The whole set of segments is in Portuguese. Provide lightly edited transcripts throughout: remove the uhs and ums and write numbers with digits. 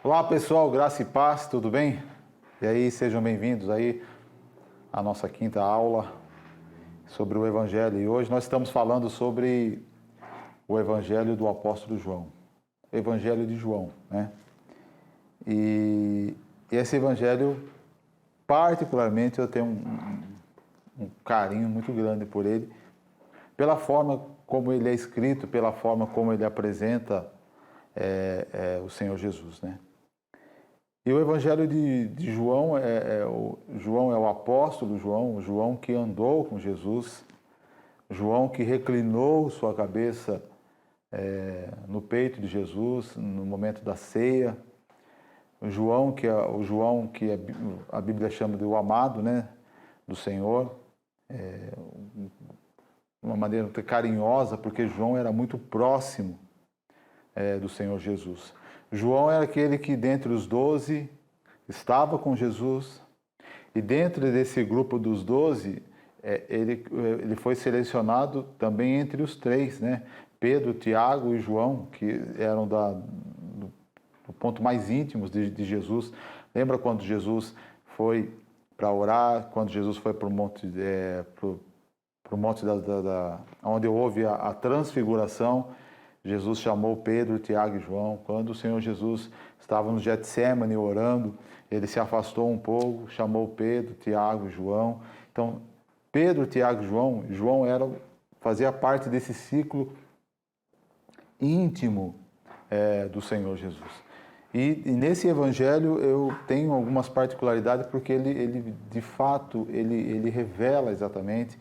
Olá pessoal, graça e paz, tudo bem? E aí, sejam bem-vindos aí à nossa quinta aula sobre o Evangelho. E hoje nós estamos falando sobre o Evangelho do apóstolo João, Evangelho de João, né? E esse Evangelho, particularmente, eu tenho um carinho muito grande por ele, pela forma como ele é escrito, pela forma como ele apresenta o Senhor Jesus, né? E o Evangelho de João, João é o apóstolo João, o João que andou com Jesus, João que reclinou sua cabeça no peito de Jesus no momento da ceia, o João que a Bíblia chama de o amado, né, do Senhor, de uma maneira carinhosa, porque João era muito próximo do Senhor Jesus. João era aquele que dentre os 12 estava com Jesus, e dentro desse grupo dos 12, ele foi selecionado também entre os três, né? Pedro, Tiago e João, que eram do ponto mais íntimos de Jesus. Lembra quando Jesus foi para orar, quando Jesus foi para o monte, onde houve a transfiguração? Jesus chamou Pedro, Tiago e João. Quando o Senhor Jesus estava no Getsemane orando, ele se afastou um pouco, chamou Pedro, Tiago e João. Então, Pedro, Tiago e João fazia parte desse ciclo íntimo do Senhor Jesus. E nesse evangelho eu tenho algumas particularidades, porque ele de fato, ele revela exatamente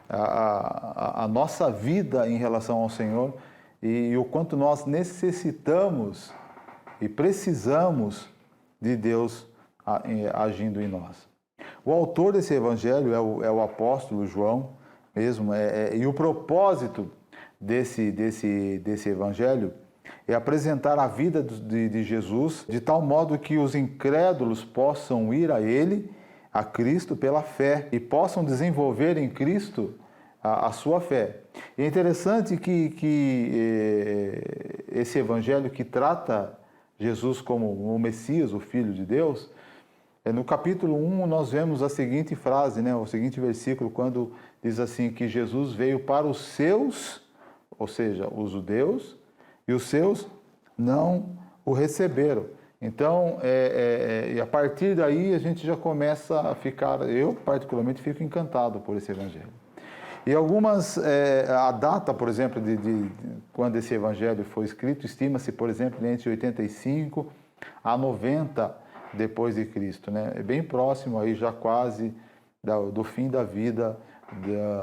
a nossa vida em relação ao Senhor, e o quanto nós necessitamos e precisamos de Deus agindo em nós. O autor desse evangelho é o apóstolo João mesmo, e o propósito desse evangelho é apresentar a vida de Jesus de tal modo que os incrédulos possam ir a Ele, a Cristo, pela fé, e possam desenvolver em Cristo a sua fé. É interessante que esse evangelho que trata Jesus como o Messias, o Filho de Deus, no capítulo 1 nós vemos a seguinte frase, né, o seguinte versículo, quando diz assim, que Jesus veio para os seus, ou seja, os judeus, e os seus não o receberam. Então, e a partir daí a gente já começa a ficar, eu particularmente fico encantado por esse evangelho. E algumas, a data, por exemplo, de quando esse evangelho foi escrito, estima-se, por exemplo, entre 85 a 90 depois de Cristo, né? É bem próximo aí, já quase do fim da vida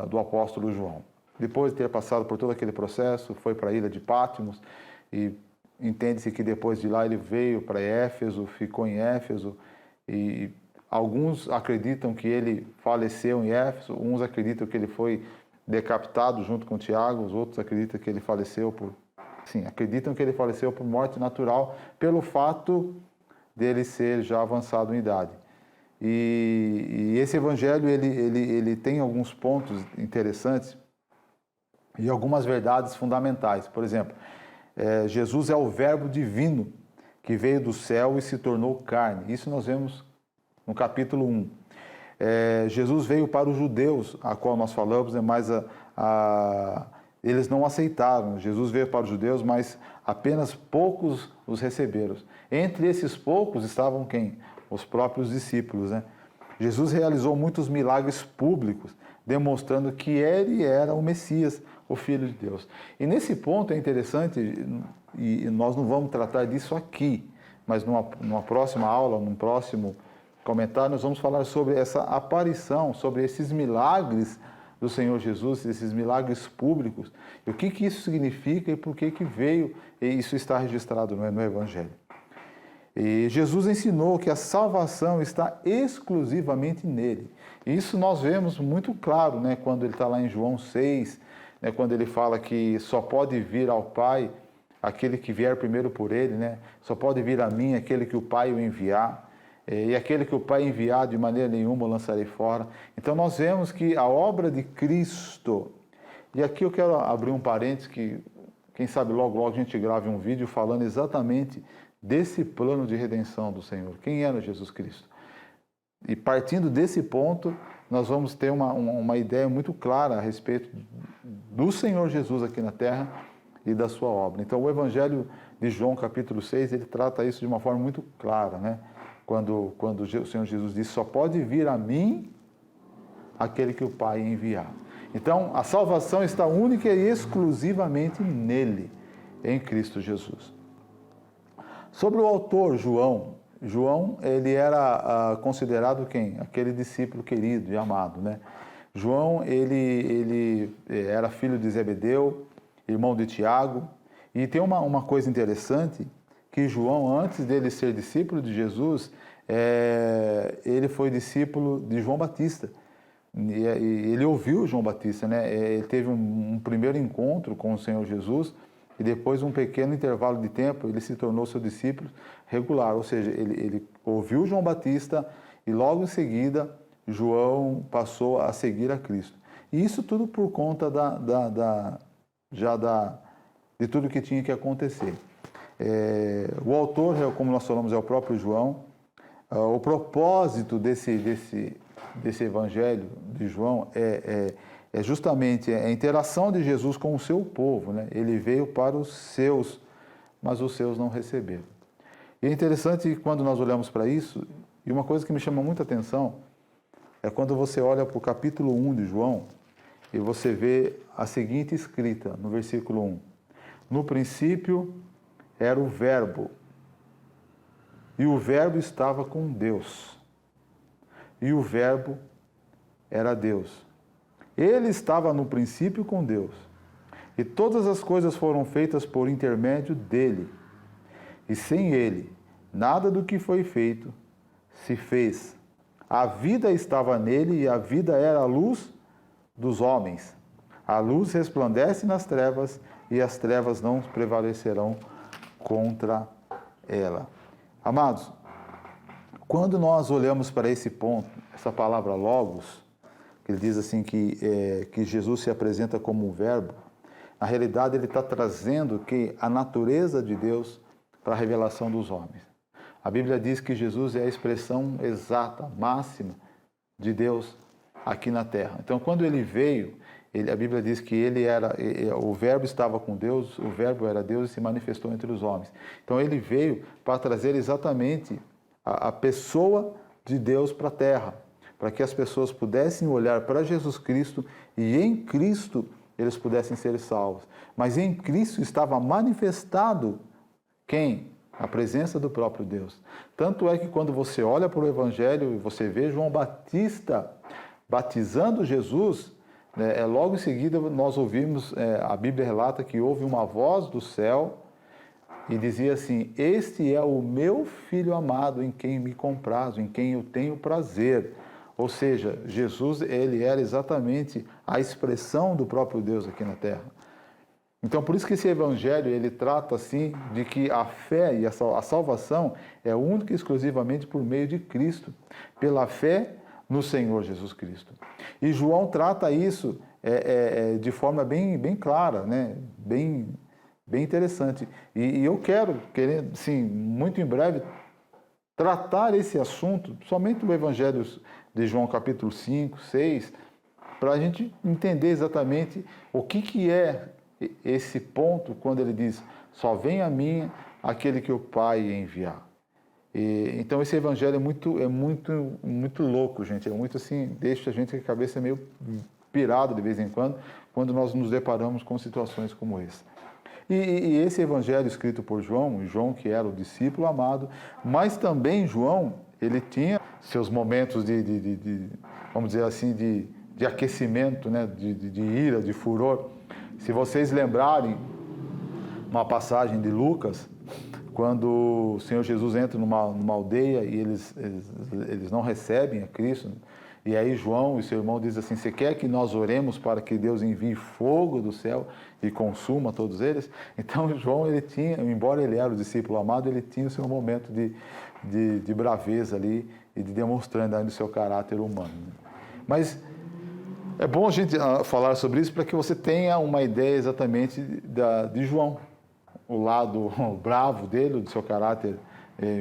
do apóstolo João. Depois de ter passado por todo aquele processo, foi para a ilha de Patmos, e entende-se que depois de lá ele veio para Éfeso, ficou em Éfeso, e alguns acreditam que ele faleceu em Éfeso, uns acreditam que ele foi decapitado junto com Tiago, os outros acreditam que ele faleceu por morte natural, pelo fato dele ser já avançado em idade. E esse evangelho ele tem alguns pontos interessantes e algumas verdades fundamentais. Por exemplo, Jesus é o verbo divino que veio do céu e se tornou carne. Isso nós vemos no capítulo 1. Jesus veio para os judeus, a qual nós falamos, mas eles não aceitaram. Jesus veio para os judeus, mas apenas poucos os receberam. Entre esses poucos estavam quem? Os próprios discípulos, né? Jesus realizou muitos milagres públicos, demonstrando que ele era o Messias, o Filho de Deus. E nesse ponto é interessante, e nós não vamos tratar disso aqui, mas numa próxima aula, num próximo comentário, nós vamos falar sobre essa aparição, sobre esses milagres do Senhor Jesus, esses milagres públicos, e o que isso significa e por que veio, e isso está registrado no Evangelho. E Jesus ensinou que a salvação está exclusivamente nele. Isso nós vemos muito claro, né, quando ele está lá em João 6, né, quando ele fala que só pode vir ao Pai aquele que vier primeiro por ele, né? Só pode vir a mim aquele que o Pai o enviar. E aquele que o Pai enviar, de maneira nenhuma o lançarei fora. Então nós vemos que a obra de Cristo, e aqui eu quero abrir um parênteses, que quem sabe logo a gente grave um vídeo falando exatamente desse plano de redenção do Senhor. Quem era Jesus Cristo? E partindo desse ponto, nós vamos ter uma ideia muito clara a respeito do Senhor Jesus aqui na terra e da sua obra. Então, o Evangelho de João, capítulo 6, ele trata isso de uma forma muito clara, né? Quando o Senhor Jesus diz, só pode vir a mim aquele que o Pai enviar. Então, a salvação está única e exclusivamente nele, em Cristo Jesus. Sobre o autor João, ele era considerado quem? Aquele discípulo querido e amado, né? João, ele era filho de Zebedeu, irmão de Tiago, e tem uma coisa interessante, que João, antes dele ser discípulo de Jesus, ele foi discípulo de João Batista. E ele ouviu João Batista, né? Ele teve um primeiro encontro com o Senhor Jesus e depois um pequeno intervalo de tempo ele se tornou seu discípulo regular, ou seja, ele ouviu João Batista e logo em seguida João passou a seguir a Cristo. E isso tudo por conta de tudo que tinha que acontecer. O autor, como nós falamos, é o próprio João. O propósito desse evangelho de João é justamente a interação de Jesus com o seu povo, né? Ele veio para os seus, mas os seus não receberam. E é interessante quando nós olhamos para isso, e uma coisa que me chama muita atenção é quando você olha para o capítulo 1 de João e você vê a seguinte escrita no versículo 1. No princípio era o Verbo, e o Verbo estava com Deus, e o Verbo era Deus. Ele estava no princípio com Deus, e todas as coisas foram feitas por intermédio dele, e sem ele, nada do que foi feito se fez. A vida estava nele, e a vida era a luz dos homens. A luz resplandece nas trevas, e as trevas não prevalecerão contra ela. Amados, quando nós olhamos para esse ponto, essa palavra logos, que ele diz assim que Jesus se apresenta como um verbo, na realidade ele está trazendo a natureza de Deus para a revelação dos homens. A Bíblia diz que Jesus é a expressão exata, máxima de Deus aqui na terra. Então, quando ele veio, a Bíblia diz que o Verbo estava com Deus, o Verbo era Deus e se manifestou entre os homens. Então, ele veio para trazer exatamente a pessoa de Deus para a terra, para que as pessoas pudessem olhar para Jesus Cristo e em Cristo eles pudessem ser salvos. Mas em Cristo estava manifestado quem? A presença do próprio Deus. Tanto é que quando você olha para o Evangelho e você vê João Batista batizando Jesus, logo em seguida nós ouvimos, a Bíblia relata que houve uma voz do céu e dizia assim, este é o meu Filho amado em quem me comprazo, em quem eu tenho prazer. Ou seja, Jesus, ele era exatamente a expressão do próprio Deus aqui na terra. Então, por isso que esse evangelho, ele trata assim, de que a fé e a salvação é única e exclusivamente por meio de Cristo, pela fé no Senhor Jesus Cristo. E João trata isso de forma bem clara, né? bem interessante. E eu quero, sim, muito em breve, tratar esse assunto, somente o evangelho de João capítulo 5, 6, para a gente entender exatamente o que é esse ponto quando ele diz, só vem a mim aquele que o Pai enviar. Então esse evangelho é muito louco, gente, é muito assim, deixa a gente com a cabeça meio pirada de vez em quando nós nos deparamos com situações como essa. E esse evangelho escrito por João que era o discípulo amado, mas também João, ele tinha seus momentos vamos dizer assim, de aquecimento, né? de ira, de furor. Se vocês lembrarem uma passagem de Lucas, quando o Senhor Jesus entra numa aldeia e eles não recebem a Cristo, e aí João e seu irmão dizem assim, você quer que nós oremos para que Deus envie fogo do céu e consuma todos eles? Então João, ele tinha, embora ele era o discípulo amado, ele tinha o seu momento de braveza ali e de demonstrando ainda o seu caráter humano. Mas é bom a gente falar sobre isso para que você tenha uma ideia exatamente de João, o lado bravo dele, do seu caráter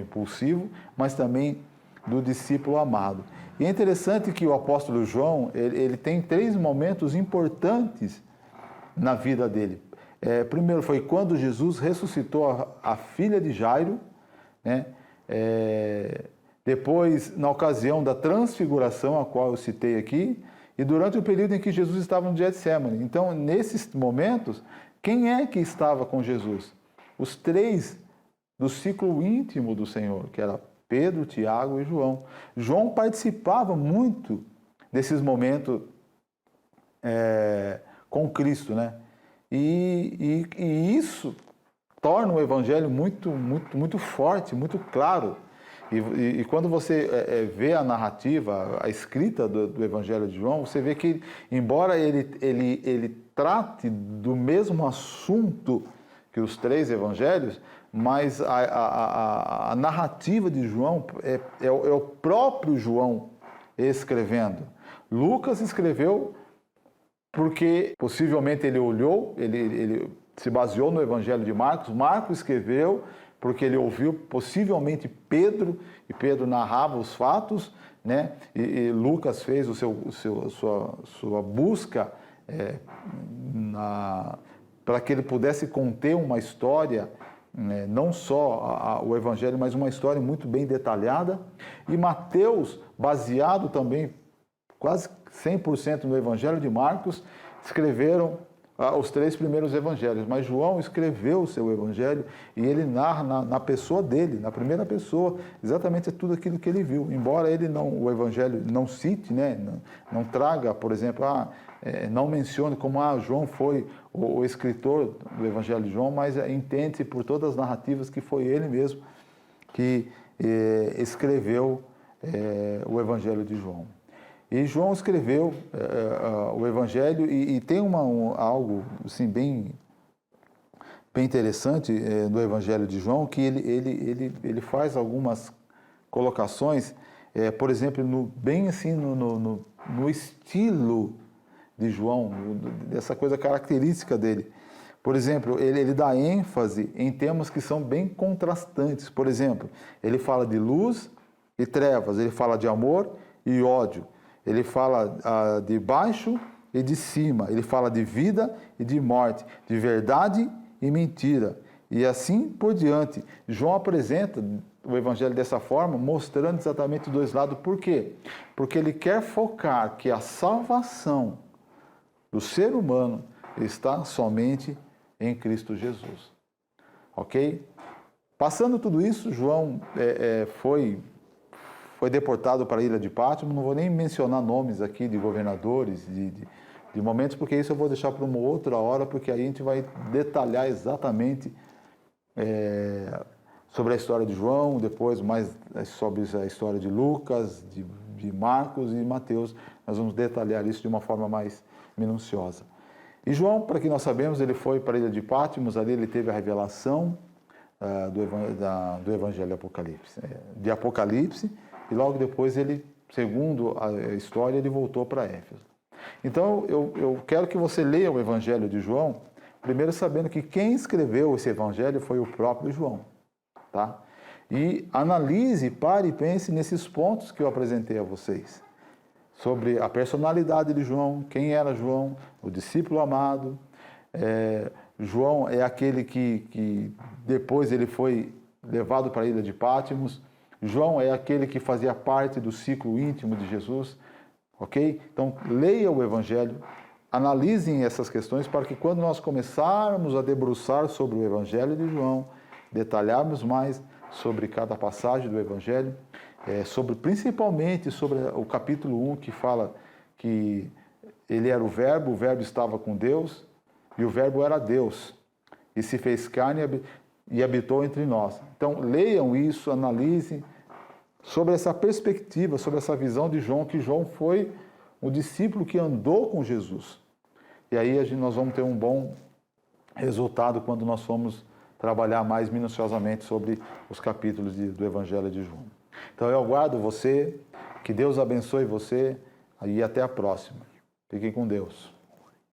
impulsivo, mas também do discípulo amado. E é interessante que o apóstolo João, ele tem 3 momentos importantes na vida dele. Primeiro foi quando Jesus ressuscitou a filha de Jairo, né? Depois, na ocasião da transfiguração, a qual eu citei aqui, e durante o período em que Jesus estava no Getsemane. Então, nesses momentos, quem é que estava com Jesus? Os 3 do ciclo íntimo do Senhor, que era Pedro, Tiago e João. João participava muito desses momentos com Cristo, né? E isso torna o Evangelho muito forte, muito claro. E quando você vê a narrativa, a escrita do Evangelho de João, você vê que, embora ele trate do mesmo assunto que os 3 evangelhos, mas a narrativa de João é o próprio João escrevendo. Lucas escreveu porque possivelmente ele olhou, ele se baseou no Evangelho de Marcos. Marcos escreveu porque ele ouviu possivelmente Pedro, e Pedro narrava os fatos, né? E Lucas fez a sua busca para que ele pudesse conter uma história, né? Não só o Evangelho, mas uma história muito bem detalhada. E Mateus, baseado também quase 100% no Evangelho de Marcos, escreveram os 3 primeiros evangelhos, mas João escreveu o seu evangelho e ele narra na pessoa dele, na primeira pessoa, exatamente tudo aquilo que ele viu. Embora o evangelho não cite, né, não traga, por exemplo, não mencione como João foi o escritor do evangelho de João, mas entende-se por todas as narrativas que foi ele mesmo que escreveu o evangelho de João. E João escreveu o Evangelho e tem algo assim, bem interessante no Evangelho de João, que ele faz algumas colocações, por exemplo, bem assim no estilo de João, dessa coisa característica dele. Por exemplo, ele dá ênfase em temas que são bem contrastantes. Por exemplo, ele fala de luz e trevas, ele fala de amor e ódio. Ele fala de baixo e de cima, ele fala de vida e de morte, de verdade e mentira, e assim por diante. João apresenta o Evangelho dessa forma, mostrando exatamente os 2 lados. Por quê? Porque ele quer focar que a salvação do ser humano está somente em Cristo Jesus. Ok? Passando tudo isso, João foi deportado para a ilha de Pátmos. Não vou nem mencionar nomes aqui de governadores, de momentos, porque isso eu vou deixar para uma outra hora, porque aí a gente vai detalhar exatamente sobre a história de João, depois mais sobre a história de Lucas, de Marcos e Mateus. Nós vamos detalhar isso de uma forma mais minuciosa. E João, para que nós sabemos, ele foi para a ilha de Pátmos, ali ele teve a revelação do Evangelho de Apocalipse, e logo depois ele, segundo a história, ele voltou para Éfeso. Então, eu quero que você leia o Evangelho de João, primeiro sabendo que quem escreveu esse Evangelho foi o próprio João, tá? E analise, pare e pense nesses pontos que eu apresentei a vocês, sobre a personalidade de João, quem era João, o discípulo amado. João é aquele que depois ele foi levado para a ilha de Pátmos. João é aquele que fazia parte do ciclo íntimo de Jesus, ok? Então, leia o Evangelho, analisem essas questões para que quando nós começarmos a debruçar sobre o Evangelho de João, detalharmos mais sobre cada passagem do Evangelho, principalmente sobre o capítulo 1, que fala que ele era o Verbo estava com Deus, e o Verbo era Deus, e se fez carne e habitou entre nós. Então, leiam isso, analisem sobre essa perspectiva, sobre essa visão de João, que João foi um discípulo que andou com Jesus. E aí nós vamos ter um bom resultado quando nós formos trabalhar mais minuciosamente sobre os capítulos do Evangelho de João. Então, eu aguardo você, que Deus abençoe você, e até a próxima. Fiquem com Deus.